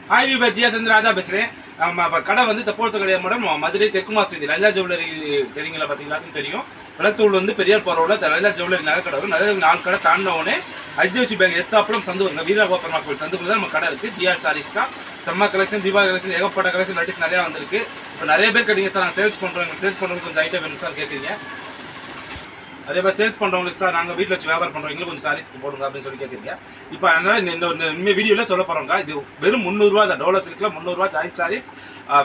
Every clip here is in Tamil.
ஹாய் வியூவர், ஜியா சந்திரராஜா பேசுகிறேன். நம்ம கடை வந்து தெப்போலத்து கடை மேடம், மதுரை தெற்கு மாசு லலிதா ஜுவல்லரி தெரியுங்களா? பார்த்தீங்களா? தெரியும். விளத்தூள் வந்து பெரியார் போகிறோட லலிதா ஜுவல்லரி நகை கடை வரும். நிறைய 4 கடை தாண்டினோடனே HDFC பேங்க் எத்தாப்புறம் சந்து வருங்க. வீரகோபுரமா கோவில் சந்துக்குள்ள தான் நம்ம கடை இருக்குது. ஜிஆர் சாரீஸ்க்கா செம்ம கலெக்ஷன், தீபாவளி கலெக்ஷன், ஏகப்பட்ட கலெக்ஷன் நட்டிஸ் நிறையா வந்திருக்கு. இப்போ நிறைய பேர் கேட்டீங்க சார், நாங்கள் சேல்ஸ் பண்ணுறோம் கொஞ்சம் ஐட்டம் வேணும் சார் கேட்குறீங்க. அதே மாதிரி சேல்ஸ் பண்ணுறவங்களுக்கு சார் நாங்கள் வீட்டில் வச்சு வியாபாரம் பண்ணுறவங்களுக்கு கொஞ்சம் சாரீஸ்க்கு போடுங்க அப்படின்னு சொல்லி கேட்குறீங்க. இப்போ அதனால் இனிமேல் வீடியோவில் சொல்ல போகிறோங்க. இது வெறும் 300 தான். டோலர் சில்கில் 300 joint saris,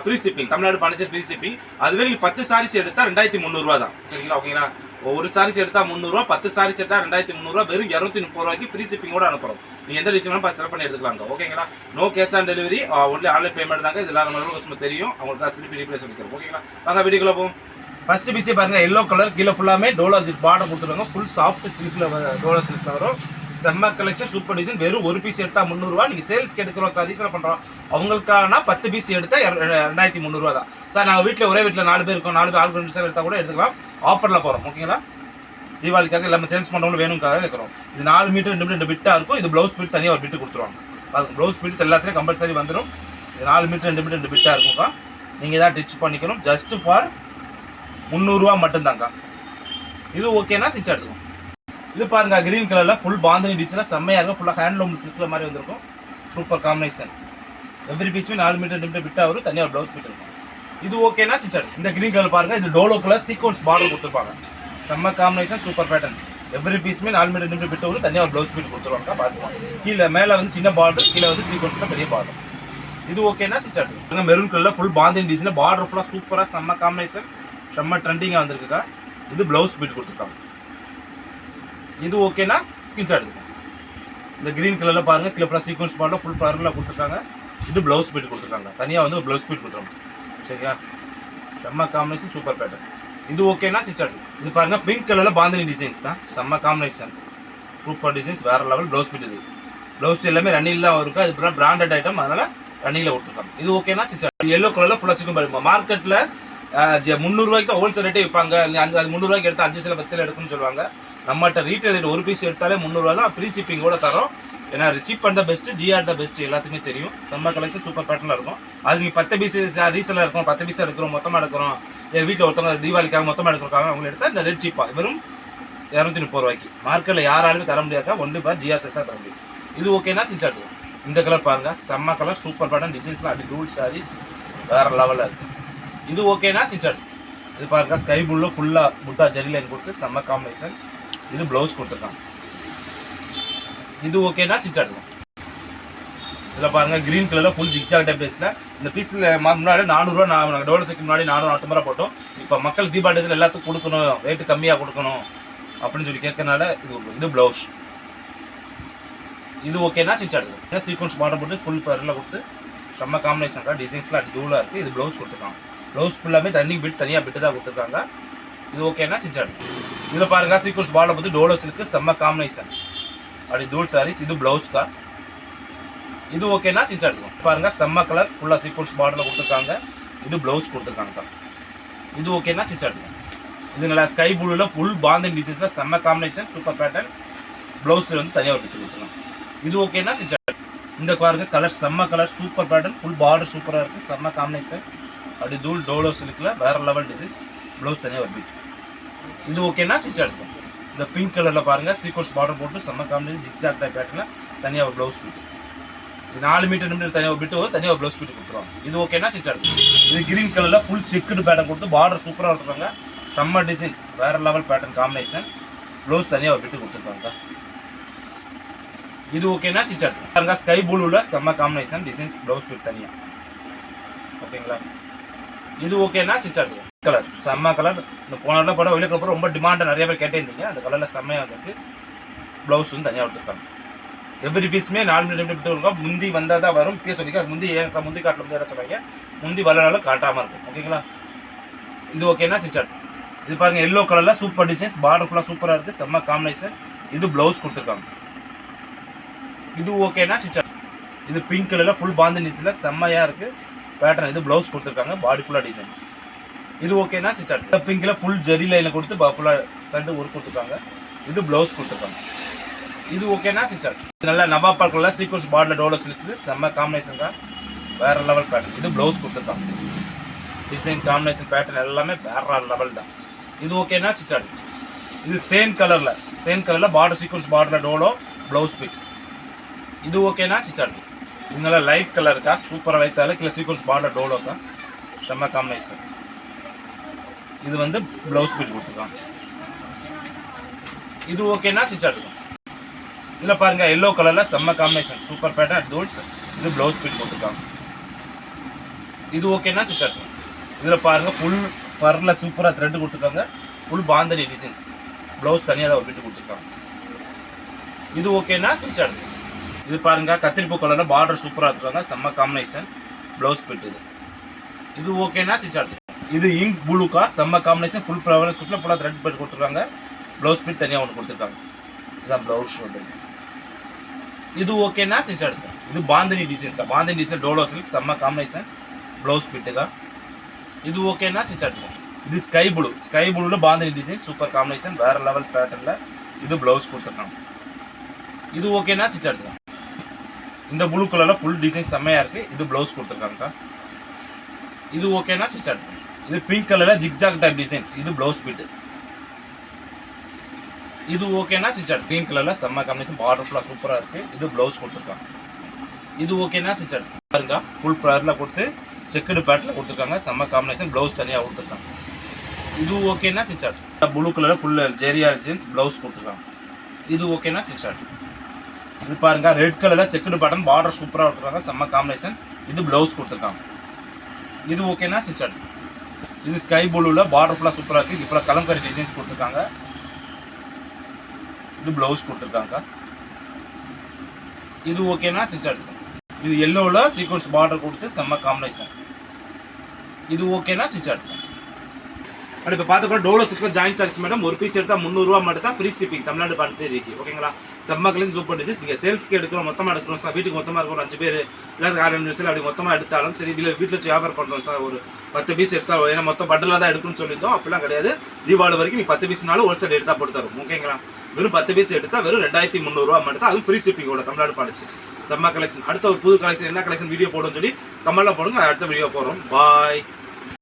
free shipping, Tamil Nadu Pondicherry free shipping. அதுவே நீங்கள் 10 சாரீஸ் எடுத்தால் 2300 தான். சரிங்களா? ஓகேங்களா? ஒரு சாரீஸ் எடுத்தால் 300, 10 சாரீஸ் எடுத்தால் 2300, வெறும் 230 ரூபாய்க்கு ஃப்ரீ ஷிப்பிங்கோட அனுப்புகிறோம். நீங்கள் எந்த டிசைன் வேணும் செலக்ட் பண்ணி எடுத்துக்கலாங்க. ஓகேங்களா? No cash on delivery, only online payment தாங்க. இதெல்லாம் நம்ம தெரியும், அவங்களுக்கு திருப்பி ரீப்ளேஸ் பண்ணிக்கிறோம். ஓகேங்களா? வாங்க வீடியோக்குள்ள போகும். ஃபர்ஸ்ட் பீஸே பாருங்க, எல்லோ கலர், கீழே ஃபுல்லாமே டோலர் சில்க் பார்டர் கொடுத்துருவாங்க. ஃபுல் சாஃப்ட் சில்கில் டோலர் சில்கில் வரும். செம்ம கலெக்ஷன், சூப்பர் டிசைன். வெறும் ஒரு பீஸ் எடுத்தால் 300 ரூபா. நீங்கள் சேல்ஸ்க்கு எடுக்கிறோம் சார், ரீசேல் பண்ணுறோம் அவங்களுக்கான 10 பீஸ் எடுத்தால் 2300 ரூபா தான் சார். நாங்கள் வீட்டில் ஒரே வீட்டில் 4 பேர் இருக்கோம், 4 பேர் ஆளுக்கு 2 சார் எடுத்தால் கூட எடுத்துக்கலாம். ஆஃபரில் போகிறோம். ஓகேங்களா? தீபாவளிக்காக எல்லாமே சேல்ஸ் பண்ணுறவங்களும் வேணும்காக வைக்கிறோம். இது 4 மீட்டர் 2 பிட்டாக இருக்கும். இது ப்ளவுஸ் பீட் தனியாக ஒரு பிட்டு கொடுத்துருவாங்க. அது ப்ளவுஸ் பீட் எல்லாத்துலேயும் கம்பல்சரி வந்துடும். இது 4 மீட்டர் 2 பிட்டாக இருக்கும்க்கா. நீங்கள் தான் டிச் பண்ணிக்கணும். ஜஸ்ட் ஃபார் 300 ரூபா மட்டும்தாங்க. இது ஓகேனா ஸ்டிச் எடுத்துக்கும். இது பாருங்க, கிரீன் கலரில் ஃபுல் பாந்தினி டிசைனாக செம்மையாக இருக்கும். ஃபுல்லாக ஹேண்ட்லூம் சில்கில் மாதிரி வந்திருக்கும். Super combination. எவ்ரி பீஸுமே 4 மீட்டர் 2 பிட்டாக வரும். தனியாக ஒரு ப்ளவுஸ் பீட் இருக்கும். இது ஓகேனா ஸ்டிச் எடுக்கும். இந்த கிரீன் கலர் பாருங்க, இது டோலோ கலர் சீக்வன்ஸ் பார்டர் கொடுத்துருப்பாங்க. செம்ம காம்பினேஷன், சூப்பர் பேட்டர்ன். எவ்ரி பீஸுமே 4 மீட்டர் 2 பிட்டு வரும். தனியாக ஒரு ப்ளவுஸ் பீட் கொடுத்துருவாங்க. பார்த்துக்கலாம். கீழே மேலே வந்து சின்ன பார்டர், கீழே வந்து சீக்வன்ஸில் பெரிய பார்டர். இது ஓகேனா ஸ்டிச் எடுக்கும். மெரூன் கலரில் ஃபுல் பாந்தினி டிசைனில் பார்டர் ஃபுல்லாக சூப்பராக செம்ம காம்பினேஷன், செம்ம ட்ரெண்டிங்காக வந்திருக்குக்கா. இது ப்ளவுஸ் பீட் கொடுத்துருக்காங்க. இது ஓகேனா ஸ்கிரீன்ஷாட் எடுத்துக்கோங்க. இந்த கிரீன் கலரில் பாருங்கள், கீழே ஃபுல்லாக சீக்வன்ஸ் பார்டர் ஃபுல் பர்லில் கொடுத்துருக்காங்க. இது ப்ளவுஸ் பீட் கொடுத்துருக்காங்க. தனியாக வந்து ப்ளவுஸ் பீட் கொடுத்துருவாங்க. சரியா? செம்ம காம்பினேஷன், சூப்பர் பேட்டர்ன். இது ஓகேனா ஸ்டிச் எடுத்துக்கோங்க. இது பாருங்கள், பிங்க் கலரில் பாந்தினி டிசைன்ஸ்க்கா. செம்ம காம்பினேஷன், சூப்பர் டிசைன்ஸ், வேறு லெவல். ப்ளவுஸ் பீட் இது ப்ளவுஸ் எல்லாமே ரன்னிங் தான் இருக்கும். அது ஃபுல்லாக பிராண்டட் ஐட்டம், அதனால் ரன்னிங்கில் கொடுத்துருக்காங்க. இது ஓகேனா ஸ்டிச் எடுத்துக்கோங்க. எல்லோ கலரில் ஃபுல்லாக சிக்கன் பாருங்க. மார்க்கெட்டில் 300 ரூபாய்க்கு தான் ஹோல்சேல் ரேட்டே விற்பாங்க. அது 300 ரூபாய்க்கு எடுத்தால் 5 சில 10 சில எடுக்குன்னு சொல்லுவாங்க. நம்மகிட்ட ரீட்டைல் ரேட் ஒரு பீஸ் எடுத்தாலே 300 ரூபா தான். ஃப்ரீ ஷிப்பிங்கோட தரோம். ஏன்னா சீப் பண்ண பெஸ்ட்டு, ஜிஆர் தான் பெஸ்ட்டு, எல்லாத்துக்குமே தெரியும். செம்ம கலெக்ஷன், சூப்பர் பேட்டர்னில் இருக்கும். அது நீங்கள் 10 பீஸ் ரீசெல்லாக இருக்கும், 10 பீஸ் எடுக்கிறோம், மொத்தமாக எடுக்கிறோம். என் வீட்டில் ஒருத்தவங்க தீபாவளிக்காக மொத்தமாக எடுக்கிறக்காக அவங்க எடுத்தால் இந்த ரேட் சீப்பாக வெறும் 230 ரூபாய்க்கு. மார்க்கெட்டில் யாராலுமே தர முடியாக்கா, ஒன்லி பார் ஜிஆர் சைஸ் தான் தர முடியும். இது ஓகேனா ஸ்டிச் எடுத்துக்கும். இந்த கலர் பாருங்கள், செம்ம கலர், சூப்பர் பேட்டர்ன், டிசைன்ஸ்லாம் அப்படி டூல் சாரீஸ் வேறு லெவலில் இருக்குது. இது ஓகேனா ஸ்டிச் எடுத்துக்கும். இது பாருங்க, ஸ்கை ப்ளூல ஃபுல்லாக புட்டா ஜெரி லைன் கொடுத்து செம்ம காம்பினேஷன். இது ப்ளவுஸ் கொடுத்துருக்காங்க. இது ஓகேனா ஸ்டிச் எடுத்துக்கும். இதில் பாருங்கள், க்ரீன் கலரில் ஃபுல் ஜிக்ஜாக் டைப் பேஸில் இந்த பீஸில் முன்னாடி 400 ரூபா, நாங்கள் டோலர் சிக்கு முன்னாடி 450 ரூபா போட்டோம். இப்போ மக்கள் தீபாவளி எல்லாத்துக்கும் கொடுக்கணும், ரேட்டு கம்மியாக கொடுக்கணும் அப்படின்னு சொல்லி கேட்கறனால இது ப்ளவுஸ். இது ஓகேனா ஸ்டிச் எடுத்துக்கும். சீக்வன்ஸ் பார்டர் போட்டு ஃபுல் ஃபரில் கொடுத்து செம்ம காம்பினேஷன், டிசைன்ஸ்லாம் அப்படி டூலாக இருக்குது. இது ப்ளவுஸ் கொடுத்துருக்காங்க. ப்ளவுஸ் ஃபுல்லாமே ரன்னிங் பிட் தனியாக பிட்டு தான் கொடுத்துருக்காங்க. இது ஓகேனா ஸ்டிச் எடுத்துக்கும். இதில் பாருங்கள், சீக்வன்ஸ் பார்டர் போட்டு டோலோ சில்க்கு செம்ம காம்பினேஷன், அப்படி டூல் சாரீஸ். இது ப்ளவுஸ்க்கா. இது ஓகேனா ஸ்டிச் எடுத்துக்கும். பாருங்கள், செம்ம கலர், ஃபுல்லாக சீக்வன்ஸ் பார்டரில் கொடுத்துருக்காங்க. இது ப்ளவுஸ் கொடுத்துருக்காங்க. இது ஓகேனா ஸ்டிச் எடுத்துக்கும். இது நல்லா ஸ்கை ப்ளூவில் ஃபுல் பாந்தின் டிசைன்ஸில் செம்ம காம்பினேஷன், சூப்பர் பேட்டர்ன். ப்ளவுஸ் வந்து தனியாக ஒரு பிட்டு கொடுத்துருக்காங்க. இது ஓகேனா ஸ்டிச் எடுத்துக்கும். இந்த பாருங்க, கலர் செம்ம colour, super pattern, full border சூப்பராக இருக்குது, செம்ம காம்பினேஷன், அப்படி தூள் டோலோ சில்கில் வேறு லெவல் டிசைன்ஸ், ப்ளவுஸ் தனியாக ஒரு பீட். இது ஓகேனா ஸ்டிச் எடுத்துக்கும். இந்த பிங்க் கலரில் பாருங்கள், சீக்வன்ஸ் பார்டர் போட்டு செம்ம காம்பினேஷன், ஜிக்ஜாக் டைப் பேட்டர்னில் தனியாக ஒரு ப்ளவுஸ் பீட். இது 4 மீட்டர் 2 தனியாக ஒரு பிட்டு, தனியாக ஒரு ப்ளவுஸ் பீட் கொடுத்துருவாங்க. இது ஓகேனா ஸ்டிச் எடுத்துக்கும். இது கிரீன் கலரில் ஃபுல் செக்குடு பேட்டர்ன் கொடுத்து பார்டர் சூப்பராக கொடுத்துருக்காங்க. செம்ம டிசைன்ஸ், வேறு லெவல் பேட்டர்ன் காம்பினேஷன், ப்ளவுஸ் தனியாக ஒரு பிட்டு கொடுத்துருக்காங்க. இது ஓகேனா ஸ்டிச் எடுத்துக்கும். பாருங்க, ஸ்கை ப்ளூவில் செம்ம காம்பினேஷன், டிசைன்ஸ், ப்ளவுஸ் பீட் தனியாக. ஓகேங்களா? இது ஓகேனா ஸ்டிச் எடுத்துக்கும். கலர் செம்ம கலர், இந்த போன படம் வெளியே கலர் ரொம்ப டிமாண்டாக நிறைய பேர் கேட்டே இருந்தீங்க. அந்த கலரில் செம்மையாக வந்துருக்கு. ப்ளவுஸ் வந்து தனியாக கொடுத்துருக்காங்க. எவ்ரி பீஸுமே 4 மீட்டர் விட்டு இருக்கும். முந்தி வந்தால் தான் வரும். இப்பயே சொல்லிக்க, அது முந்தி முந்தி காட்டில் வந்து யாரும் சொல்லுவாங்க, முந்தி வரனால காட்டாமல் இருக்கும். ஓகேங்களா? இது ஓகேனா ஸ்டிச் எடுத்துக்கும். இது பாருங்கள், எல்லோ கலரில் சூப்பர் டிசைன்ஸ், பார்டர் ஃபுல்லாக சூப்பராக இருக்குது, செம்ம காம்பினேஷன். இது ப்ளவுஸ் கொடுத்துருக்காங்க. இது ஓகேனா ஸ்டிச் எடுத்துக்கும். இது பிங்க் கலரில் ஃபுல் பாந்தின் டிசைனில் செம்மையாக இருக்குது பேட்டர்ன். இது ப்ளவுஸ் கொடுத்துருக்காங்க, பாடி ஃபுல்லாக டிசைன்ஸ். இது ஓகேனா ஸ்டிச் எடுத்துக்கும். பிங்கில் ஃபுல் ஜெரி லைனில் கொடுத்து ஃபுல்லாக தண்டு ஒர்க் கொடுத்துருக்காங்க. இது ப்ளவுஸ் கொடுத்துருக்காங்க. இது ஓகேனா ஸ்டிச் எடுத்துக்கும். நல்லா நவாப் கலரில் சீக்வன்ஸ் பார்டரில் டோலோ சில்க்ஸ் செம்ம காம்பினேஷன் தான். வேற லெவல் பேட்டர்ன். இது ப்ளவுஸ் கொடுத்துருக்காங்க. டிசைன் காம்பினேஷன் பேட்டர்ன் எல்லாமே வேற லெவல் தான். இது ஓகேனா ஸ்டிச் ஆகும். இது தேன் கலரில் பார்டர் சீக்வன்ஸ் பார்டரில் டோலோ ப்ளவுஸ் பிட். இது ஓகேனா ஸ்டிச் ஆகும். இதனால லைட் கலர் இருக்கா, சூப்பராக லைட் கலர் கீழே சீக்வன்ஸ் பார்டர் டோலோ இருக்கா, செம்ம காம்பினேஷன். இது வந்து ப்ளவுஸ் பிட் கொடுத்துருக்காங்க. இது ஓகேனா ஸ்டிச் ஆகும். இதில் பாருங்க எல்லோ கலரில் செம்ம காம்பினேஷன் சூப்பர் பேட்டர்ன் டூல்ஸ். இது ப்ளவுஸ் பிட் கொடுத்துருக்காங்க. இது ஓகேனா ஸ்டிச் ஆகும். இதில் பாருங்க ஃபுல் ஃபரில் சூப்பராக த்ரெட் கொடுத்துருக்காங்க. Full bandhani designs. ப்ளவுஸ் தனியாக ஒரு பிட்டு கொடுத்துருக்காங்க. இது ஓகேனா ஸ்டிச் ஆகும். இது பாருங்க கத்திரிப்பூ கலரில் பார்டர் சூப்பராக இருக்காங்க, செம்ம காம்பினேஷன் ப்ளவுஸ் பிட். இது ஓகேனா ஸ்டிச் ஆகும். இது இங்க் ப்ளூக்கா செம்ம காம்பினேஷன் ஃபுல் ப்ளவர்ஸ் கொடுத்து ஃபுல்லாக த்ரெட் பிட் கொடுத்துருக்காங்க. ப்ளவுஸ் பிட் தனியாக ஒன்று கொடுத்துருக்காங்க. இதுதான் ப்ளவுஸ் வந்து. இது ஓகேனா ஸ்டிச் ஆகும். இது பாந்தனி டிசைன்ஸ் தான். பாந்தனி டிசைன் டோலோ சில்க் செம்ம காம்பினேஷன் ப்ளவுஸ் பிட்டு தான். இது ஓகேனா ஸ்டிச் ஆகும். இது ஸ்கை ப்ளூவில் பாந்தனி டிசைன் சூப்பர் காம்பினேஷன் வேற லெவல் பேட்டர்னில். இது ப்ளவுஸ் கொடுத்துருக்காங்க. இது ஓகேனா ஸ்டிச் ஆகும். இந்த ப்ளூ கலரில் ஃபுல் டிசைன் செம்மையாக இருக்குது. இது ப்ளவுஸ் கொடுத்துருக்காங்க. இது ஓகேனா ஸ்டிச் ஆகும். இது பிங்க் கலரில் ஜிக்ஜாக் டைப் டிசைன்ஸ். இது ப்ளவுஸ் பிட்டு. இது ஓகேனா ஸ்டிச் ஆகும். க்ரீன் கலரில் செம்ம காம்பினேஷன் பார்டர் ஃபுல்லாக சூப்பராக இருக்குது. இது ப்ளவுஸ் கொடுத்துருக்காங்க. இது ஓகேனா ஸ்டிச் ஆகும். பாருங்க ஃபுல் ஃப்ளவரில் கொடுத்து செக்குடு பேட்டில் கொடுத்துருக்காங்க, செம்ம காம்பினேஷன் ப்ளவுஸ் தனியாக கொடுத்துருக்காங்க. இது ஓகேனா ஸ்டிச் ஆகும். ப்ளூ கலரில் ஃபுல் ஜெரியா டிசைன்ஸ் ப்ளவுஸ் கொடுத்துருக்காங்க. இது ஓகேனா ஸ்டிச் ஆகும். இது பாருங்க ரெட் கலரில் செக்குடு பேட்டர்ன் பார்டர் சூப்பராக கொடுத்துருக்காங்க, செம்ம காம்பினேஷன். இது ப்ளவுஸ் கொடுத்துருக்காங்க. இது ஓகேனா ஸ்டிச் ஆகும். இது ஸ்கை ப்ளூவில் பார்டர் ஃபுல்லாக சூப்பராக இருக்குது. இது ஃபுல்லாக கலம்கரி டிசைன்ஸ் கொடுத்துருக்காங்க. இது ப்ளவுஸ் கொடுத்துருக்காங்க. இது ஓகேனா ஸ்டிச் ஆகும். இது எல்லோவில் சீக்வன்ஸ் பார்டர் கொடுத்து செம்ம காம்பினேஷன். இது ஓகேனா ஸ்டிச் ஆகும். பட் இப்போ பார்த்துக்கோ டோலோ சில்கில் ஜாயின் சார்ஜ் மேடம் ஒரு பீஸ் எடுத்தால் 300 ரூபா மட்டும் தான் ஃப்ரீ ஷிப்பிங் தமிழ்நாடு பாண்டிச்சேரிக்கு. ஓகேங்களா? செம்ம கலெக்ஷன் சூப்பர் டிசைன்ஸ். நீங்கள் சேல்ஸ்க்கு எடுக்கிறோம், மொத்தமாக எடுக்கிறோம் சார், வீட்டுக்கு மொத்தமாக இருக்கிறோம் 5 பேர் இல்லை 6 நிமிஷம் அப்படி மொத்தமாக எடுத்தாலும் சரி, இல்லை வீட்டில் வச்சு வியாபாரம் பண்ணுறோம் சார், ஒரு 10 பீஸ் எடுத்தால் ஏன்னா மொத்தம் பண்டலாக தான் எடுக்கணும்னு சொல்லியிருந்தோம். அப்படிலாம் கிடையாது. தீபாவளி வரைக்கும் நீ 10 பீஸ்னாலும் ஒரு சைடு எடுத்தால் போட்டு தரும். ஓகேங்களா? வெறும் 10 பீஸ் எடுத்தால் வெறும் 2300 ரூபா மட்டும் தான். அதுவும் ஃப்ரீ ஷிப்பிங்கோட தமிழ்நாடு பாண்டிச்சு. செம்ம கலெக்ஷன். அடுத்த ஒரு புது கலெக்ஷன் என்ன கலெக்ஷன் வீடியோ போடுன்னு சொல்லி கமெண்ட்ல போடுங்க. அடுத்த வீடியோ போகிறோம். பாய்.